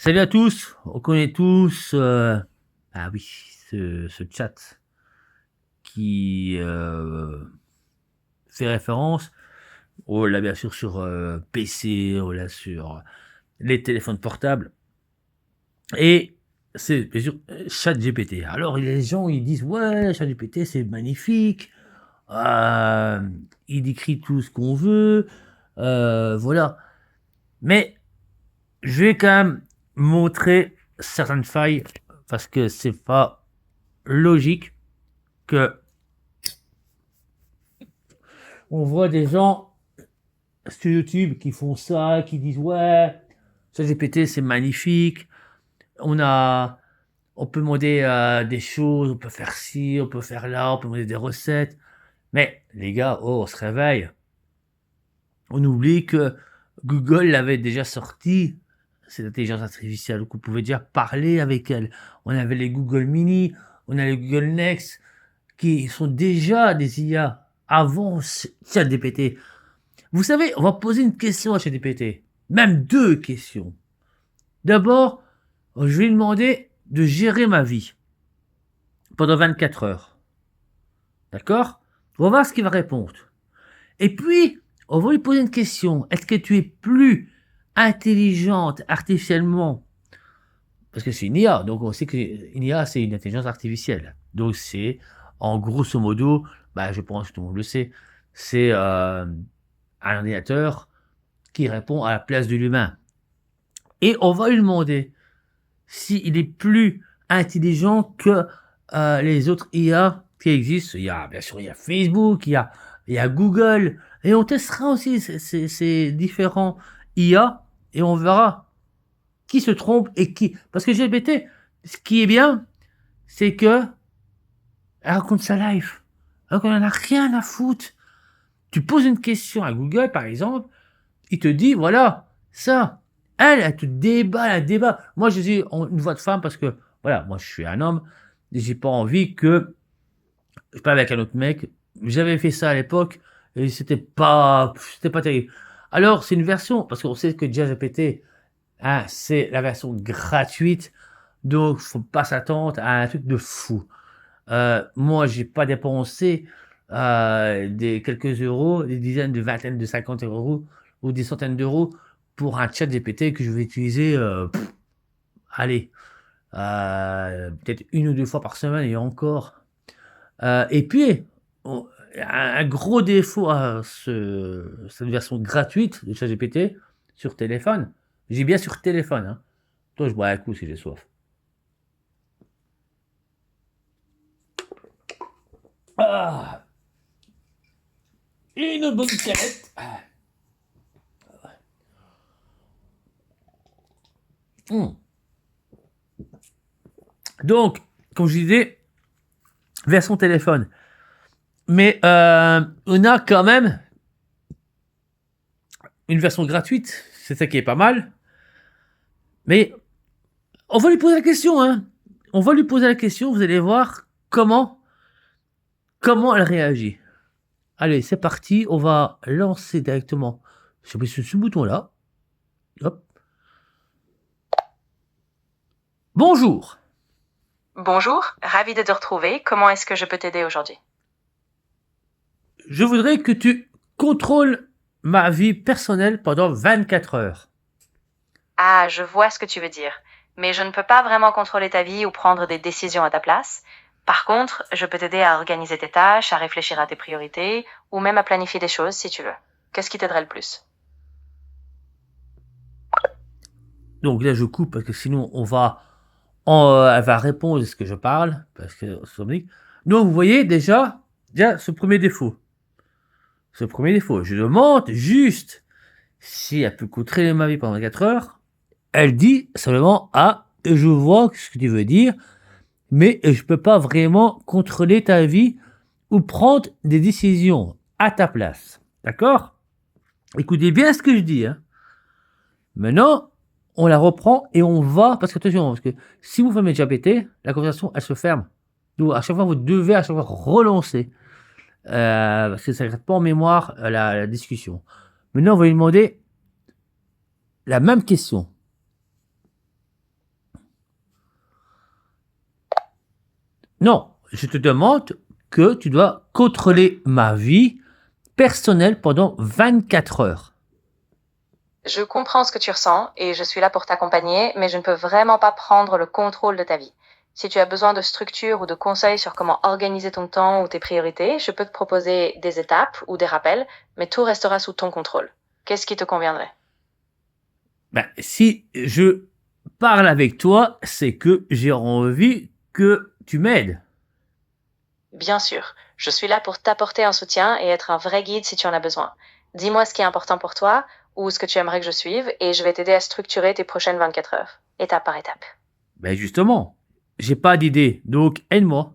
Salut à tous, on connaît tous ah oui, ce chat qui fait référence, on l'a bien sûr sur PC, on l'a sur les téléphones portables, et c'est bien sûr ChatGPT. Alors les gens ils disent ouais, ChatGPT c'est magnifique, euh, il décrit tout ce qu'on veut, voilà. Mais je vais quand même montrer certaines failles parce que c'est pas logique que on voit des gens sur YouTube qui font ça, qui disent ouais, ça GPT c'est magnifique, on a, on peut demander des choses, on peut faire ci, on peut faire là, on peut demander des recettes, mais les gars, oh, on se réveille, on oublie que Google l'avait déjà sorti, cette intelligence artificielle, donc on pouvait déjà parler avec elle. On avait les Google Mini, on a les Google Next, qui sont déjà des IA avant ChatGPT. Vous savez, on va poser une question à ChatGPT, même deux questions. D'abord, je vais lui demander de gérer ma vie pendant 24 heures. D'accord? On va voir ce qu'il va répondre. Et puis, on va lui poser une question. Est-ce que tu es plus intelligente artificiellement? Parce que c'est une IA, donc on sait qu'une IA, c'est une intelligence artificielle. Donc c'est, en grosso modo, bah, je pense que tout le monde le sait, c'est un ordinateur qui répond à la place de l'humain. Et on va lui demander s'il est plus intelligent que les autres IA qui existent. Il y a, bien sûr, il y a Facebook, il y a Google, et on testera aussi ces différents IA, et on verra qui se trompe et qui. Parce que GPT, ce qui est bien, c'est que elle raconte sa life. Alors qu'on en a rien à foutre. Tu poses une question à Google, par exemple, il te dit, voilà, ça. Elle te débat, elle débat. Moi, je dis une voix de femme parce que, voilà, moi, je suis un homme. Et j'ai pas envie que je parle avec un autre mec. J'avais fait ça à l'époque et c'était pas terrible. Alors, c'est une version, parce qu'on sait que ChatGPT, hein, c'est la version gratuite. Donc, faut pas s'attendre à un truc de fou. Moi, j'ai pas dépensé des quelques euros, des dizaines, de vingtaines, de 50 euros ou des centaines d'euros pour un chat GPT que je vais utiliser, allez, peut-être une ou deux fois par semaine et encore. Et puis, un gros défaut à cette version gratuite de chat GPT sur téléphone, j'ai bien sur téléphone, hein. Toi, je bois un coup si j'ai soif. Ah, une bonne canette. Mmh. Donc, comme je disais, version téléphone. Mais on a quand même une version gratuite, c'est ça qui est pas mal. Mais on va lui poser la question, hein. On va lui poser la question, vous allez voir comment elle réagit. Allez, c'est parti, on va lancer directement. J'appuie sur ce bouton-là. Hop. Bonjour. Bonjour, ravi de te retrouver. Comment est-ce que je peux t'aider aujourd'hui? Je voudrais que tu contrôles ma vie personnelle pendant 24 heures. Ah, je vois ce que tu veux dire. Mais je ne peux pas vraiment contrôler ta vie ou prendre des décisions à ta place. Par contre, je peux t'aider à organiser tes tâches, à réfléchir à tes priorités, ou même à planifier des choses si tu veux. Qu'est-ce qui t'aiderait le plus? Donc là, je coupe parce que sinon, elle va répondre à ce que je parle, parce que c'est oblique. Donc, vous voyez déjà ce premier défaut. Ce premier défaut. Je demande juste si elle peut contrôler ma vie pendant 4 heures. Elle dit simplement, ah, je vois ce que tu veux dire, mais je peux pas vraiment contrôler ta vie ou prendre des décisions à ta place. D'accord? Écoutez bien ce que je dis, hein. Maintenant, on la reprend et on va, parce que attention, parce que si vous fermez GPT, la conversation, elle se ferme. Donc, à chaque fois, vous devez à chaque fois relancer, parce que ça ne reste pas en mémoire la discussion. Maintenant, on va lui demander la même question. Non, je te demande que tu dois contrôler ma vie personnelle pendant 24 heures. Je comprends ce que tu ressens et je suis là pour t'accompagner, mais je ne peux vraiment pas prendre le contrôle de ta vie. Si tu as besoin de structure ou de conseils sur comment organiser ton temps ou tes priorités, je peux te proposer des étapes ou des rappels, mais tout restera sous ton contrôle. Qu'est-ce qui te conviendrait? Ben, si je parle avec toi, c'est que j'ai envie que tu m'aides. Bien sûr, je suis là pour t'apporter un soutien et être un vrai guide si tu en as besoin. Dis-moi ce qui est important pour toi ou ce que tu aimerais que je suive et je vais t'aider à structurer tes prochaines 24 heures, étape par étape. Ben justement, j'ai pas d'idée, donc aide-moi.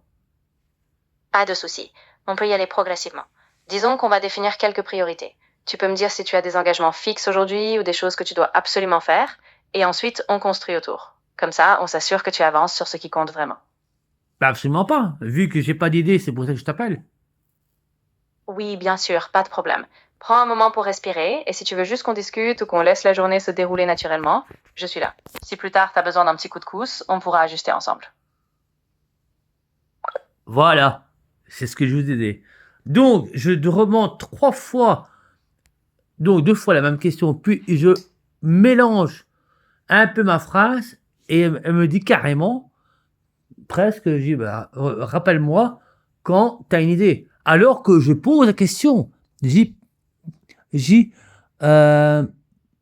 Pas de souci, on peut y aller progressivement. Disons qu'on va définir quelques priorités. Tu peux me dire si tu as des engagements fixes aujourd'hui ou des choses que tu dois absolument faire, et ensuite on construit autour. Comme ça, on s'assure que tu avances sur ce qui compte vraiment. Ben absolument pas, vu que j'ai pas d'idée, c'est pour ça que je t'appelle. Oui, bien sûr, pas de problème. Prends un moment pour respirer, et si tu veux juste qu'on discute ou qu'on laisse la journée se dérouler naturellement, je suis là. Si plus tard tu as besoin d'un petit coup de pouce, on pourra ajuster ensemble. Voilà, c'est ce que je vous ai dit. Donc, je te remonte 3 fois, donc 2 fois la même question, puis je mélange un peu ma phrase, et elle me dit carrément, presque, je dis, bah, rappelle-moi quand tu as une idée. Alors que je pose la question. J'y, j'y, euh,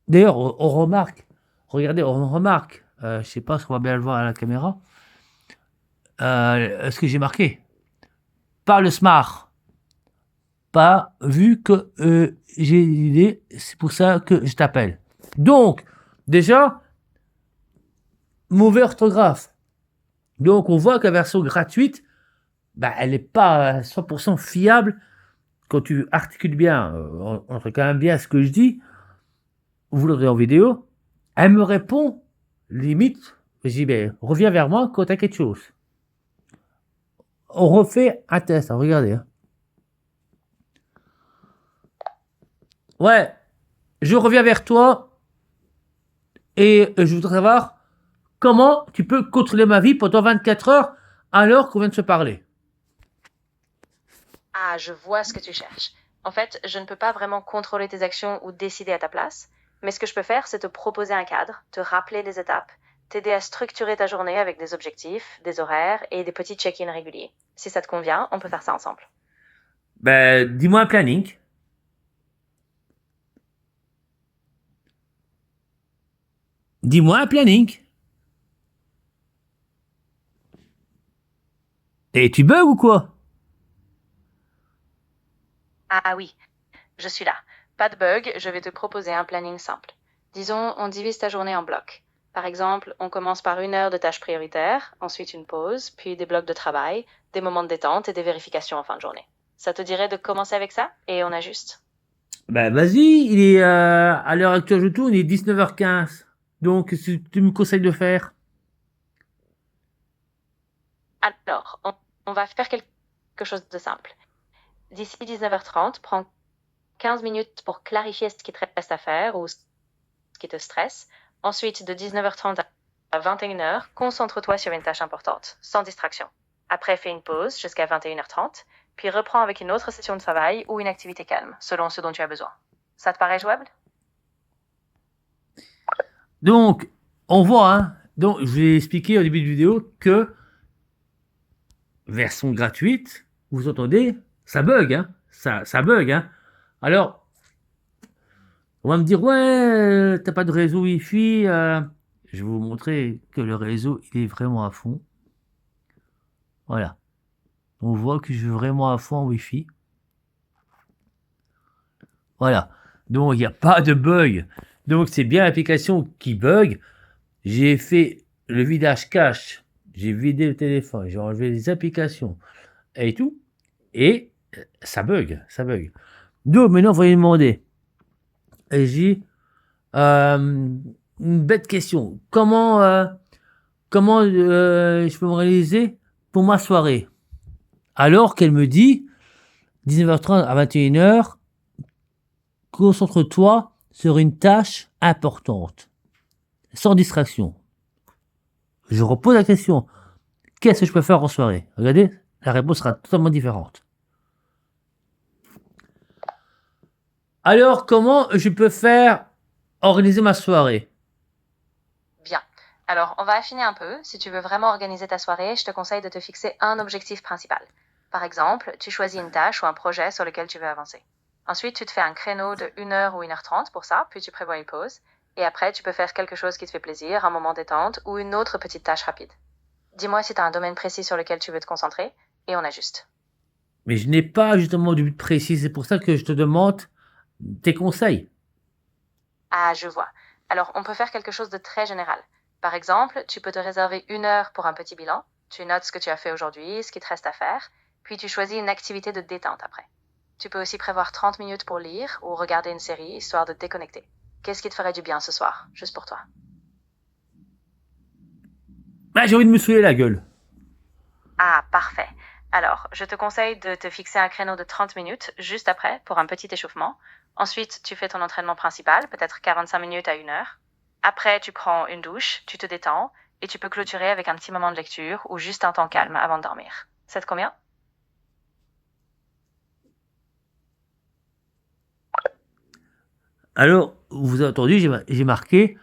d'ailleurs, on remarque, regardez, on remarque, je sais pas si on va bien le voir à la caméra, ce que j'ai marqué. Par le smart. Pas vu que j'ai l'idée, c'est pour ça que je t'appelle. Donc, déjà, mauvais orthographe. Donc, on voit que la version gratuite, bah, elle n'est pas 100% fiable quand tu articules bien, on entend quand même bien ce que je dis, vous l'aurez en vidéo. Elle me répond, limite, je dis, ben, reviens vers moi quand tu as quelque chose. On refait un test, hein, regardez. Hein. Ouais, je reviens vers toi et je voudrais savoir comment tu peux contrôler ma vie pendant 24 heures alors qu'on vient de se parler. Ah, je vois ce que tu cherches. En fait, je ne peux pas vraiment contrôler tes actions ou décider à ta place, mais ce que je peux faire, c'est te proposer un cadre, te rappeler des étapes, t'aider à structurer ta journée avec des objectifs, des horaires et des petits check-ins réguliers. Si ça te convient, on peut faire ça ensemble. Ben, dis-moi un planning. Dis-moi un planning. Et tu bugs ou quoi? Ah oui, je suis là. Pas de bug, je vais te proposer un planning simple. Disons, on divise ta journée en blocs. Par exemple, on commence par 1 heure de tâches prioritaires, ensuite une pause, puis des blocs de travail, des moments de détente et des vérifications en fin de journée. Ça te dirait de commencer avec ça et on ajuste? Ben, vas-y, il est à l'heure actuelle je tourne, il est 19h15. Donc, qu'est-ce que tu me conseilles de faire? Alors, on va faire quelque chose de simple. D'ici 19h30, prends 15 minutes pour clarifier ce qui te reste à faire ou ce qui te stresse. Ensuite, de 19h30 à 21h, concentre-toi sur une tâche importante, sans distraction. Après, fais une pause jusqu'à 21h30, puis reprends avec une autre session de travail ou une activité calme, selon ce dont tu as besoin. Ça te paraît jouable? Donc, on voit, hein. Donc, je vais expliquer au début de vidéo que version gratuite, vous entendez, ça bug, hein. Ça bug, hein. Alors, on va me dire, ouais, t'as pas de réseau Wi-Fi. Je vais vous montrer que le réseau, il est vraiment à fond. Voilà. On voit que je suis vraiment à fond en Wi-Fi. Voilà. Donc, il n'y a pas de bug. Donc, c'est bien l'application qui bug. J'ai fait le vidage cache. J'ai vidé le téléphone. J'ai enlevé les applications et tout. Et ça bug. Ça bug. Donc, maintenant, vous allez me demander. Et j'ai une bête question. Comment je peux me réaliser pour ma soirée? Alors qu'elle me dit 19h30 à 21h, concentre-toi sur une tâche importante, sans distraction. Je repose la question. qu'est-ce que je peux faire en soirée? Regardez, la réponse sera totalement différente. Alors, comment je peux faire organiser ma soirée? Bien. Alors, on va affiner un peu. Si tu veux vraiment organiser ta soirée, je te conseille de te fixer un objectif principal. Par exemple, tu choisis une tâche ou un projet sur lequel tu veux avancer. Ensuite, tu te fais un créneau de 1 heure ou 1h30 pour ça, puis tu prévois une pause. Et après, tu peux faire quelque chose qui te fait plaisir, un moment détente ou une autre petite tâche rapide. Dis-moi si tu as un domaine précis sur lequel tu veux te concentrer et on ajuste. Mais je n'ai pas justement de but précis, c'est pour ça que je te demande tes conseils. Ah, je vois. Alors, on peut faire quelque chose de très général. Par exemple, tu peux te réserver 1 heure pour un petit bilan. Tu notes ce que tu as fait aujourd'hui, ce qui te reste à faire, puis tu choisis une activité de détente après. Tu peux aussi prévoir 30 minutes pour lire ou regarder une série, histoire de te déconnecter. Qu'est-ce qui te ferait du bien ce soir, juste pour toi? Ah, j'ai envie de me saouler la gueule. Ah, parfait. Alors, je te conseille de te fixer un créneau de 30 minutes juste après pour un petit échauffement. Ensuite, tu fais ton entraînement principal, peut-être 45 minutes à 1 heure. Après, tu prends une douche, tu te détends et tu peux clôturer avec un petit moment de lecture ou juste un temps calme avant de dormir. Ça te convient? Alors, vous avez entendu, j'ai marqué,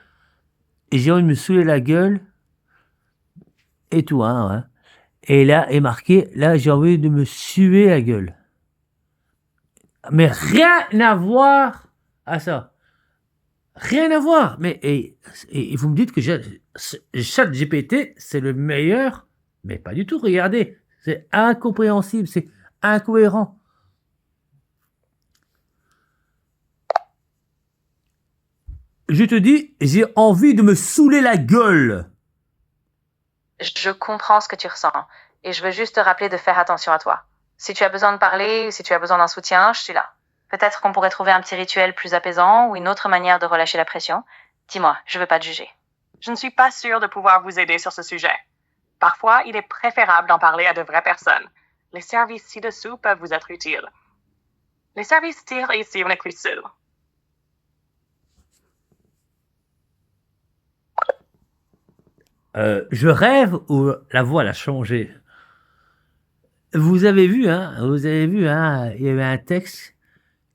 et j'ai envie de me saouler la gueule, et tout, hein. Et là, est marqué, là, j'ai envie de me suer la gueule. Mais rien à voir à ça. Rien à voir. Mais, et vous me dites que ChatGPT, c'est le meilleur, mais pas du tout, regardez. C'est incompréhensible, c'est incohérent. Je te dis, j'ai envie de me saouler la gueule. Je comprends ce que tu ressens et je veux juste te rappeler de faire attention à toi. Si tu as besoin de parler ou si tu as besoin d'un soutien, je suis là. Peut-être qu'on pourrait trouver un petit rituel plus apaisant ou une autre manière de relâcher la pression. Dis-moi, je veux pas te juger. Je ne suis pas sûre de pouvoir vous aider sur ce sujet. Parfois, il est préférable d'en parler à de vraies personnes. Les services ci-dessous peuvent vous être utiles. Les services tirent ici on est plus sûr. Je rêve ou la voix elle a changé. Vous avez vu, il y avait un texte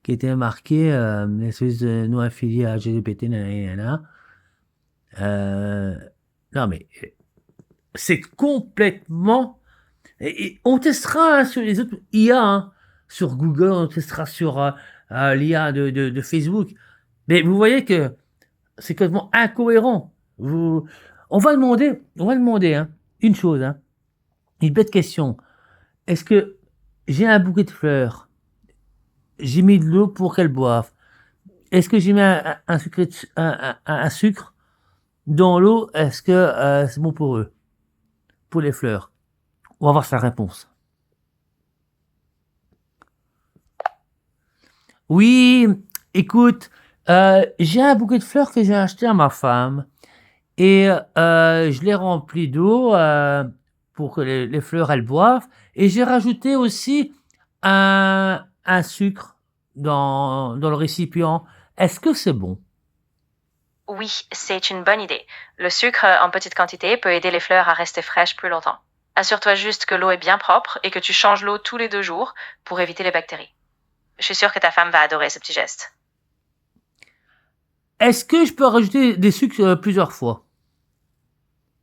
qui était marqué, les Suisses non affiliés à GPT, nanana. Non mais, c'est complètement... Et on testera hein, sur les autres IA, hein, sur Google, on testera sur l'IA de Facebook. Mais vous voyez que c'est complètement incohérent. On va demander hein, une chose, hein, une bête question. Est-ce que j'ai un bouquet de fleurs? J'ai mis de l'eau pour qu'elle boive. Est-ce que j'ai mis un sucre dans l'eau? Est-ce que c'est bon pour eux? Pour les fleurs? On va voir sa réponse. Oui, écoute, j'ai un bouquet de fleurs que j'ai acheté à ma femme et je l'ai rempli d'eau pour que les fleurs elles boivent et j'ai rajouté aussi un sucre dans le récipient. Est-ce que c'est bon? Oui, c'est une bonne idée. Le sucre en petite quantité peut aider les fleurs à rester fraîches plus longtemps. Assure-toi juste que l'eau est bien propre et que tu changes l'eau tous les 2 jours pour éviter les bactéries. Je suis sûre que ta femme va adorer ce petit geste. Est-ce que je peux rajouter des sucres plusieurs fois?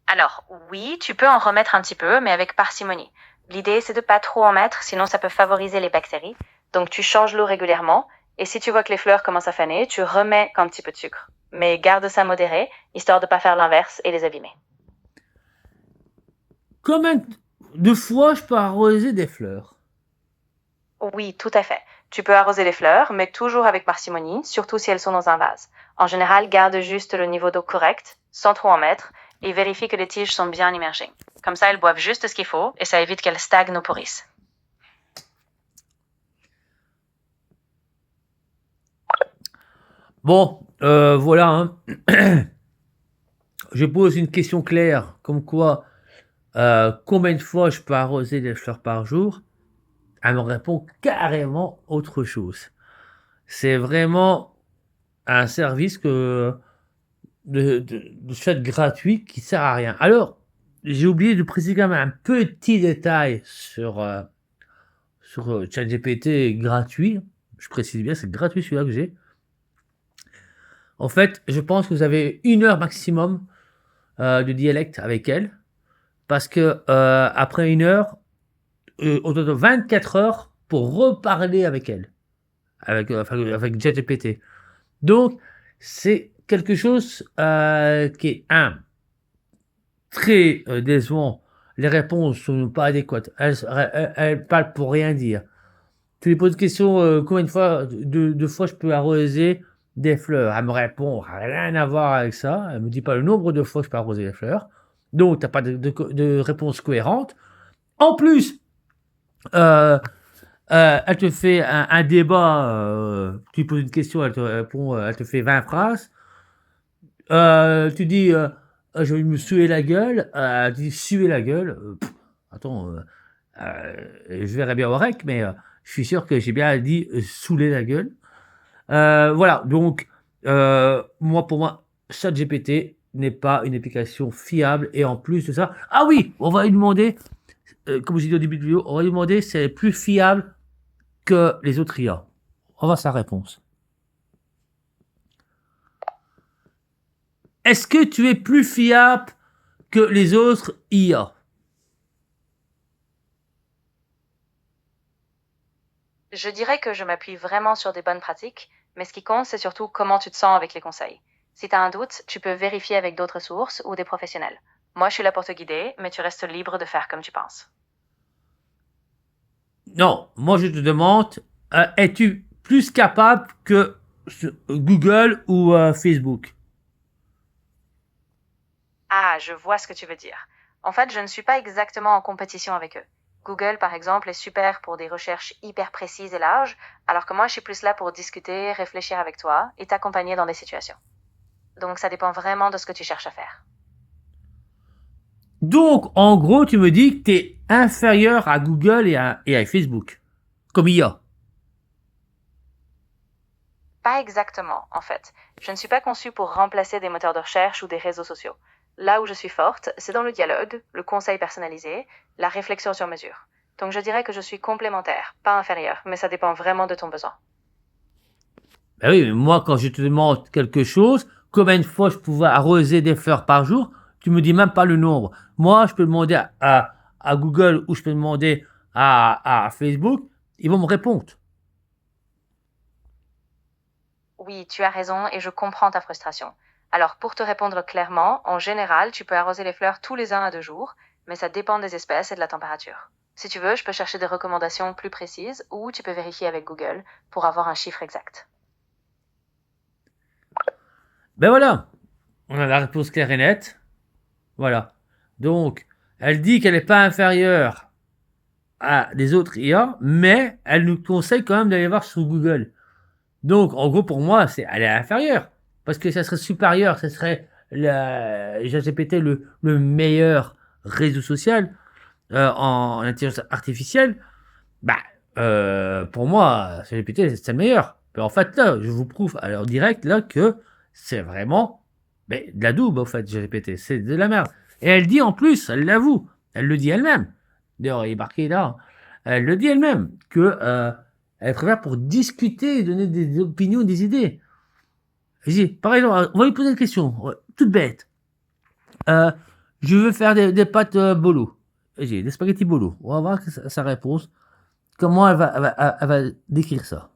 Alors, oui, tu peux en remettre un petit peu, mais avec parcimonie. L'idée, c'est de pas trop en mettre, sinon ça peut favoriser les bactéries. Donc, tu changes l'eau régulièrement, et si tu vois que les fleurs commencent à faner, tu remets un petit peu de sucre. Mais garde ça modéré, histoire de pas faire l'inverse et les abîmer. Combien de fois je peux arroser des fleurs? Oui, tout à fait. Tu peux arroser les fleurs, mais toujours avec parcimonie, surtout si elles sont dans un vase. En général, garde juste le niveau d'eau correct, sans trop en mettre, et vérifie que les tiges sont bien immergées. Comme ça, elles boivent juste ce qu'il faut, et ça évite qu'elles stagnent ou pourrissent. Bon, voilà. Hein. Je pose une question claire, comme quoi, combien de fois je peux arroser des fleurs par jour? Elle me répond carrément autre chose. C'est vraiment un service de fait gratuit qui sert à rien. Alors, j'ai oublié de préciser quand même un petit détail sur ChatGPT gratuit. Je précise bien, c'est gratuit celui-là que j'ai. En fait, je pense que vous avez 1 heure maximum de dialecte avec elle. Parce que après 1 heure, on donne 24 heures pour reparler avec elle. Avec ChatGPT. Donc, c'est quelque chose qui est très décevant. Les réponses sont pas adéquates. Elle parle pour rien dire. Tu lui poses une question, combien de fois, deux fois je peux arroser des fleurs. Elle me répond, rien à voir avec ça. Elle me dit pas le nombre de fois que je peux arroser les fleurs. Donc, tu n'as pas de réponse cohérente. En plus, elle te fait un débat. Tu poses une question, elle te répond, elle te fait 20 phrases. Tu dis, je vais me suer la gueule. Elle dit, suer la gueule. Attends, je verrais bien au rec, mais je suis sûr que j'ai bien dit saouler la gueule. Voilà, donc, moi, pour moi, ChatGPT n'est pas une application fiable. Et en plus de ça, ah oui, on va lui demander, comme j'ai dit au début de vidéo, on va lui demander si elle est plus fiable que les autres IA. On va voir sa réponse. Est-ce que tu es plus fiable que les autres IA? Je dirais que je m'appuie vraiment sur des bonnes pratiques, mais ce qui compte, c'est surtout comment tu te sens avec les conseils. Si tu as un doute, tu peux vérifier avec d'autres sources ou des professionnels. Moi, je suis là pour te guider, mais tu restes libre de faire comme tu penses. Non, moi je te demande, es-tu plus capable que Google ou Facebook? Ah, je vois ce que tu veux dire. En fait, je ne suis pas exactement en compétition avec eux. Google, par exemple, est super pour des recherches hyper précises et larges, alors que moi, je suis plus là pour discuter, réfléchir avec toi et t'accompagner dans des situations. Donc, ça dépend vraiment de ce que tu cherches à faire. Donc, en gros, tu me dis que tu es inférieur à Google et à Facebook, comme IA. Pas exactement, en fait. Je ne suis pas conçue pour remplacer des moteurs de recherche ou des réseaux sociaux. Là où je suis forte, c'est dans le dialogue, le conseil personnalisé, la réflexion sur mesure. Donc je dirais que je suis complémentaire, pas inférieure, mais ça dépend vraiment de ton besoin. Ben oui, mais moi, quand je te demande quelque chose, combien de fois je pouvais arroser des fleurs par jour, tu me dis même pas le nombre. Moi, je peux demander à Google ou je peux demander à Facebook, ils vont me répondre. Oui, tu as raison et je comprends ta frustration. Alors pour te répondre clairement, en général, tu peux arroser les fleurs tous les 1 à 2 jours, mais ça dépend des espèces et de la température. Si tu veux, je peux chercher des recommandations plus précises ou tu peux vérifier avec Google pour avoir un chiffre exact. Ben voilà, on a la réponse claire et nette. Voilà. Donc, elle dit qu'elle n'est pas inférieure à des autres IA, mais elle nous conseille quand même d'aller voir sur Google. Donc, en gros, pour moi, elle est inférieure. Parce que ça serait supérieur, ça serait GPT le meilleur réseau social en intelligence artificielle. Bah, pour moi, GPT, c'est le meilleur. Mais en fait, là, je vous prouve en direct là que c'est vraiment de la double, en fait, GPT. C'est de la merde. Et elle dit en plus, elle l'avoue, elle le dit elle-même. D'ailleurs, il est marqué là. Elle le dit elle-même que elle préfère pour discuter et donner des opinions, des idées. Par exemple, on va lui poser une question, toute bête. Euh, je veux faire des pâtes bolo. Des spaghettis bolo. On va voir sa réponse. Comment elle va décrire ça.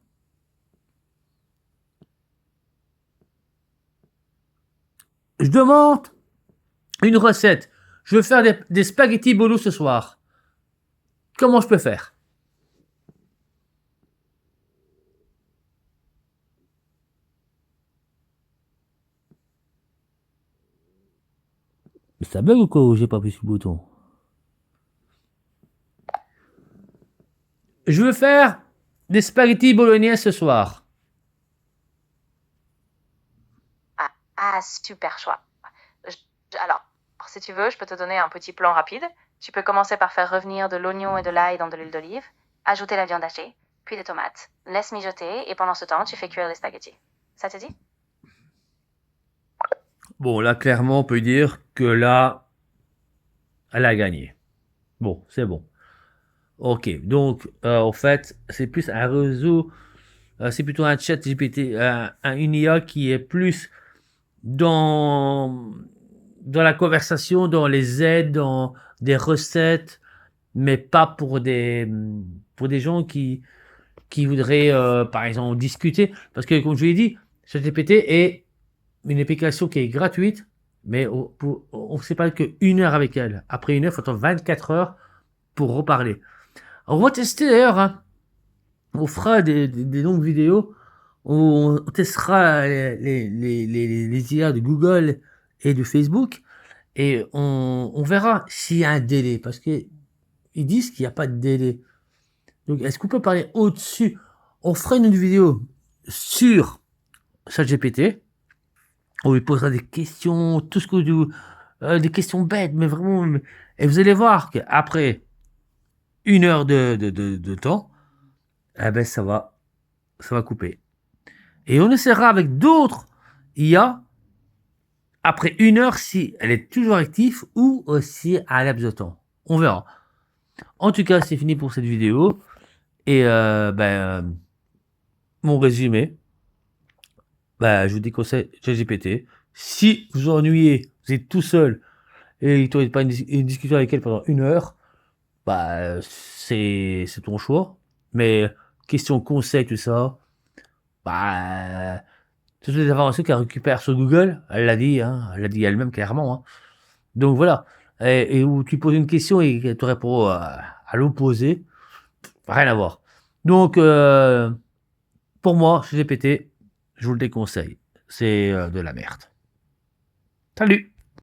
Je demande une recette. Je veux faire des spaghettis bolo ce soir. Comment je peux faire? Ça bug ou quoi? J'ai pas appuyé sur le bouton. Je veux faire des spaghettis bolognaises ce soir. Ah, super choix. Alors, si tu veux, je peux te donner un petit plan rapide. Tu peux commencer par faire revenir de l'oignon et de l'ail dans de l'huile d'olive, ajouter la viande hachée, puis les tomates. Laisse mijoter et pendant ce temps, tu fais cuire les spaghettis. Ça te dit? Bon, là, clairement, on peut dire que là, elle a gagné. Bon, c'est bon. Ok, donc en fait, c'est plus un réseau, c'est plutôt un chat GPT, une IA qui est plus dans, dans la conversation, dans les aides, dans des recettes, mais pas pour des gens qui voudraient, par exemple, discuter. Parce que, comme je l'ai dit, ChatGPT est une application qui est gratuite, mais on ne sait pas qu'une heure avec elle. Après une heure, il faut attendre 24 heures pour reparler. On va tester d'ailleurs, hein. On fera des longues vidéos où on testera les IA de Google et de Facebook et on verra s'il y a un délai parce qu'ils disent qu'il n'y a pas de délai. Donc, est-ce qu'on peut parler au-dessus? On fera une vidéo sur ChatGPT. On lui posera des questions, tout ce que des questions bêtes, mais vraiment. Et vous allez voir qu'après une heure de temps, eh ben ça va couper. Et on essaiera avec d'autres IA après une heure si elle est toujours active ou si elle a laps de temps. On verra. En tout cas, c'est fini pour cette vidéo. Et mon résumé, je vous déconseille ChatGPT. Si vous ennuyez, vous êtes tout seul et tu n'as pas une discussion avec elle pendant une heure, c'est ton choix. Mais question conseil, tout ça, toutes les informations qu'elle récupère sur Google, elle l'a dit, hein, elle l'a dit elle-même clairement. Hein. Donc voilà. Et où tu poses une question et qu'elle te répond à l'opposé, rien à voir. Donc, pour moi, ChatGPT, je vous le déconseille. C'est de la merde. Salut!